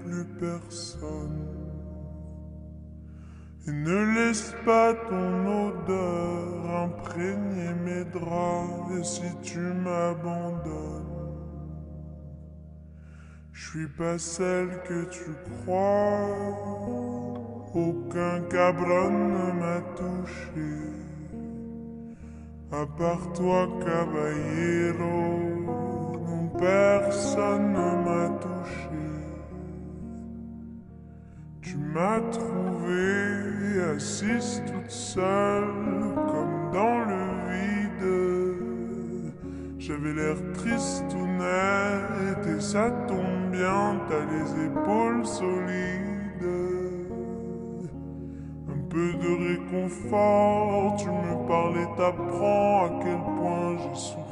plus personne. Et ne laisse pas ton odeur imprégner mes draps. Et si tu m'abandonnes, je suis pas celle que tu crois. Aucun cabron ne m'a touché, à part toi, caballero. Non, personne ne m'a touché. Tu m'as trouvée assise toute seule, comme dans le vide. J'avais l'air triste ou net, et ça tombe bien, t'as les épaules solides. Un peu de réconfort, tu me parlais, t'apprends à quel point j'ai souffert.